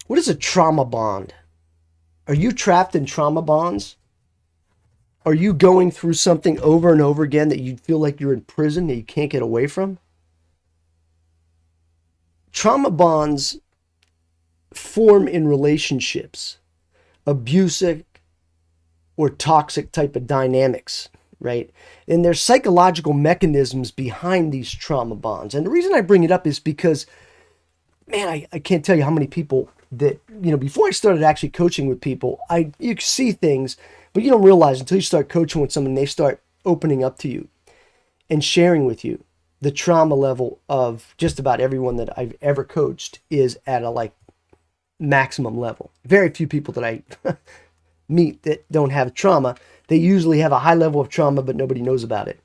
What is a trauma bond? Are you trapped in trauma bonds? Are you going through something over and over again that you feel like you're in prison that you can't get away from? Trauma bonds form in relationships, abusive or toxic type of dynamics, right? And there's psychological mechanisms behind these trauma bonds. And the reason I bring it up is because, man, I can't tell you how many people that, before I started actually coaching with people, you see things, but you don't realize until you start coaching with someone, they start opening up to you and sharing with you. The trauma level of just about everyone that I've ever coached is at a maximum level. Very few people that I meet that don't have trauma. They usually have a high level of trauma, but nobody knows about it.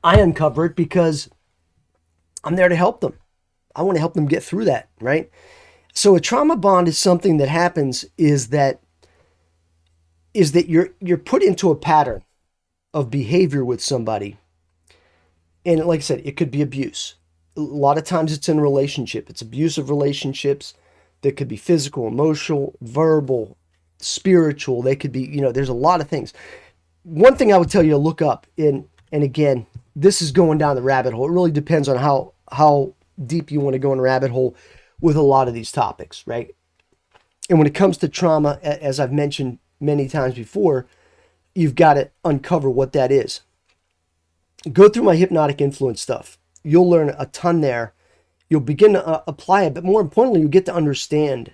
I uncover it because I'm there to help them. I want to help them get through that, right? So a trauma bond is something that happens is that you're put into a pattern of behavior with somebody. And like I said, it could be abuse. A lot of times it's in a relationship. It's abusive relationships that could be physical, emotional, verbal, spiritual. They could be, there's a lot of things. One thing I would tell you to look up, and again, this is going down the rabbit hole. It really depends on how deep you want to go in a rabbit hole with a lot of these topics, right? And when it comes to trauma, as I've mentioned many times before, you've got to uncover what that is. Go through my hypnotic influence stuff. You'll learn a ton there. You'll begin to apply it, but more importantly, you get to understand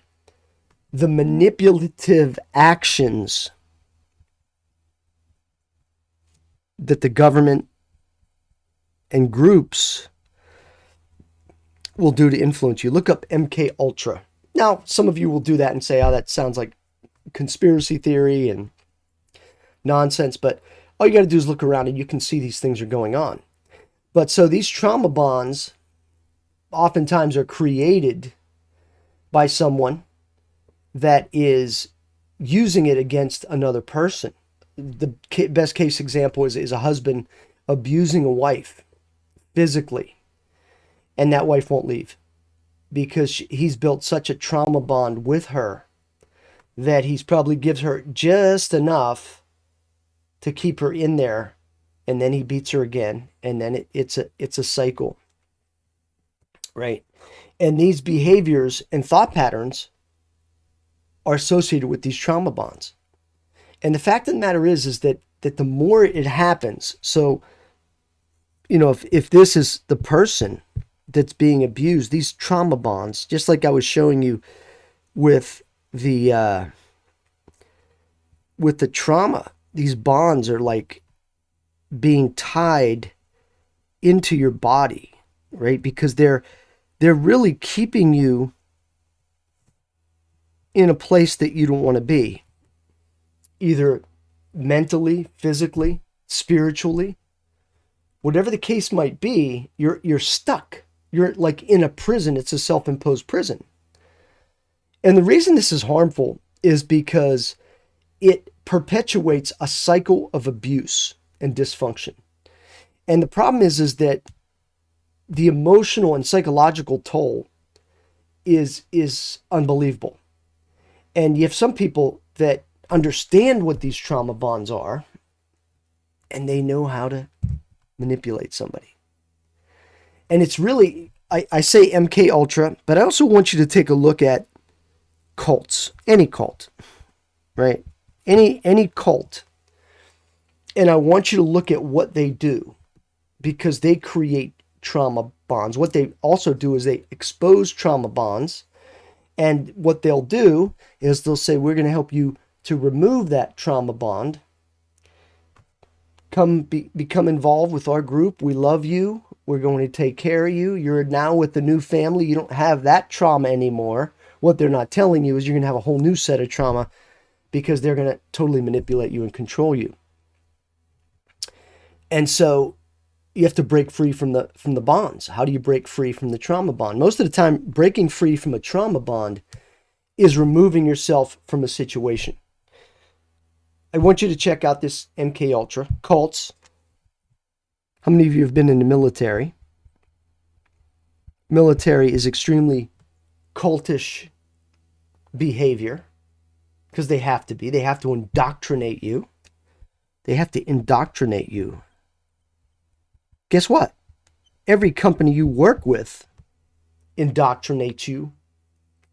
the manipulative actions that the government and groups will do to influence you. Look up MK Ultra. Now, some of you will do that and say, oh, that sounds like conspiracy theory and nonsense, but all you got to do is look around and you can see these things are going on. But so these trauma bonds oftentimes are created by someone that is using it against another person. The best case example is a husband abusing a wife physically, and that wife won't leave because he's built such a trauma bond with her that he's probably gives her just enough to keep her in there, and then he beats her again, and then it's a cycle, right? And these behaviors and thought patterns are associated with these trauma bonds. And the fact of the matter is that the more it happens, so if this is the person that's being abused, these trauma bonds, just like I was showing you with the trauma, these bonds are like being tied into your body, right? Because they're really keeping you in a place that you don't want to be, either mentally, physically, spiritually, whatever the case might be. You're stuck. You're like in a prison. It's a self-imposed prison. And the reason this is harmful is because it perpetuates a cycle of abuse and dysfunction. And the problem is that the emotional and psychological toll is unbelievable. And you have some people that understand what these trauma bonds are, and they know how to manipulate somebody. And it's really, I say MK Ultra, but I also want you to take a look at cults, any cult, right? Any cult. And I want you to look at what they do, because they create trauma bonds. What they also do is they expose trauma bonds. And what they'll do is they'll say, we're going to help you to remove that trauma bond. Become involved with our group. We love you. We're going to take care of you. You're now with the new family. You don't have that trauma anymore. What they're not telling you is you're going to have a whole new set of trauma, because they're going to totally manipulate you and control you. And so you have to break free from the bonds. How do you break free from the trauma bond? Most of the time, breaking free from a trauma bond is removing yourself from a situation. I want you to check out this MK Ultra cults. How many of you have been in the military? Military is extremely cultish behavior, because they have to be. They have to indoctrinate you. They have to indoctrinate you. Guess what? Every company you work with indoctrinates you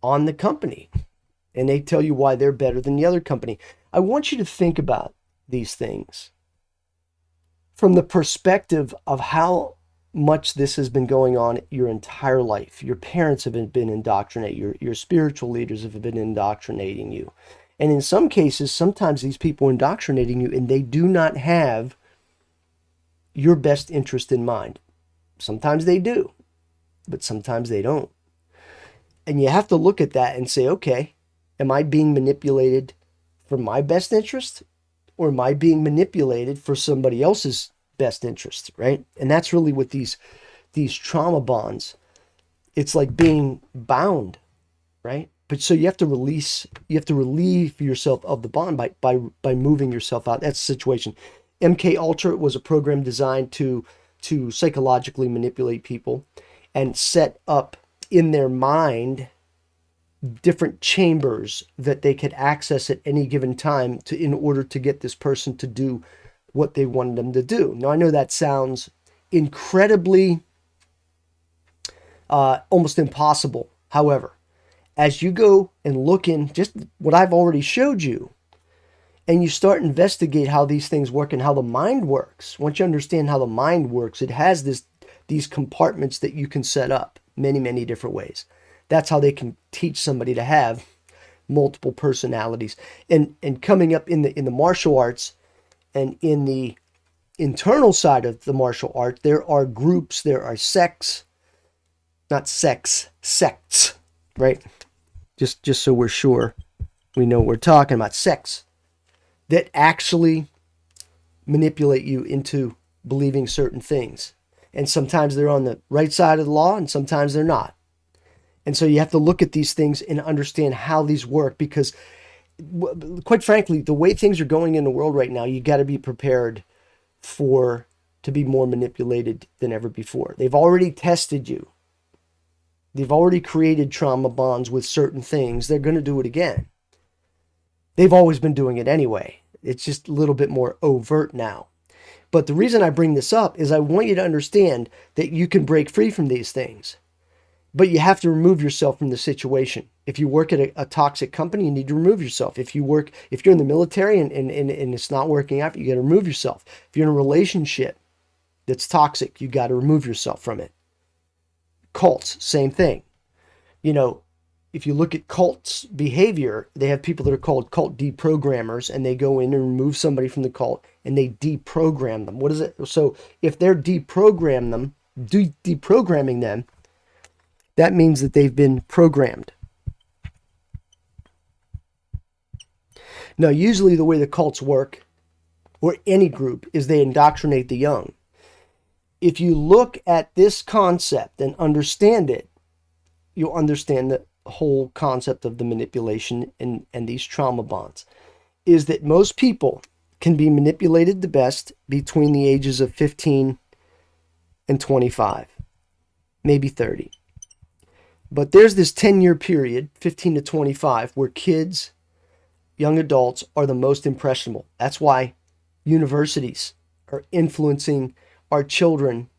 on the company. And they tell you why they're better than the other company. I want you to think about these things from the perspective of how much this has been going on your entire life. Your parents have been indoctrinating. Your spiritual leaders have been indoctrinating you. And in some cases, sometimes these people are indoctrinating you and they do not have your best interest in mind. Sometimes they do, but sometimes they don't. And you have to look at that and say, okay, am I being manipulated for my best interest, or am I being manipulated for somebody else's best interest, right? And that's really what these trauma bonds, it's like being bound, right? But so you have to relieve yourself of the bond by moving yourself out. That's the situation. MK Ultra was a program designed to psychologically manipulate people and set up in their mind different chambers that they could access at any given time in order to get this person to do what they wanted them to do. Now, I know that sounds incredibly almost impossible. However, as you go and look in just what I've already showed you, and you start investigate how these things work and how the mind works, once you understand how the mind works, it has these compartments that you can set up many, many different ways. That's how they can teach somebody to have multiple personalities. And coming up in the martial arts and in the internal side of the martial art, there are groups, there are sects, sects, right? Just so we're sure we know what we're talking about, sects that actually manipulate you into believing certain things. And sometimes they're on the right side of the law and sometimes they're not. And so you have to look at these things and understand how these work, because quite frankly, the way things are going in the world right now, you got to be prepared to be more manipulated than ever before. They've already tested you. They've already created trauma bonds with certain things. They're going to do it again. They've always been doing it anyway. It's just a little bit more overt now. But the reason I bring this up is I want you to understand that you can break free from these things. But you have to remove yourself from the situation. If you work at a toxic company, you need to remove yourself. If you're in the military and it's not working out, you got to remove yourself. If you're in a relationship that's toxic, you got to remove yourself from it. Cults, same thing. If you look at cults behavior, they have people that are called cult deprogrammers, and they go in and remove somebody from the cult and they deprogram them. What is it? So if they're deprogramming them, that means that they've been programmed. Now, usually the way the cults work, or any group, is they indoctrinate the young. If you look at this concept and understand it, you'll understand the whole concept of the manipulation and these trauma bonds. Is that most people can be manipulated the best between the ages of 15 and 25, maybe 30. But there's this 10-year period, 15 to 25, where kids, young adults, are the most impressionable. That's why universities are influencing our children.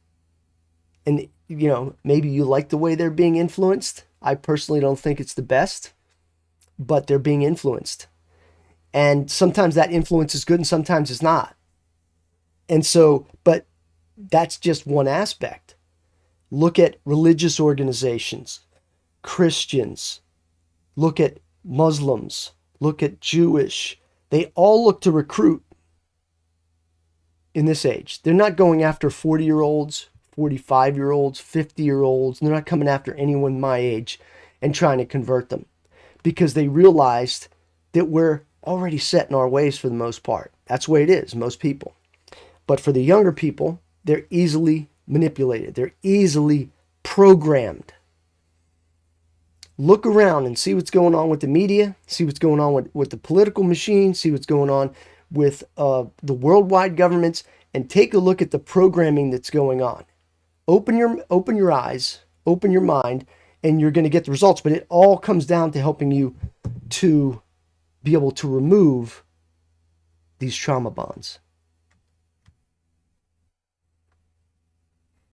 And, maybe you like the way they're being influenced. I personally don't think it's the best, but they're being influenced. And sometimes that influence is good and sometimes it's not. And so, but that's just one aspect. Look at religious organizations, Christians, look at Muslims, look at Jewish. They all look to recruit in this age. They're not going after 40-year-olds, 45-year-olds, 50-year-olds. They're not coming after anyone my age and trying to convert them, because they realized that we're already set in our ways for the most part. That's the way it is, most people. But for the younger people, they're easily manipulated. They're easily programmed. Look around and see what's going on with the media, see what's going on with the political machine, see what's going on with the worldwide governments, and take a look at the programming that's going on. Open your eyes, open your mind, and you're going to get the results. But it all comes down to helping you to be able to remove these trauma bonds.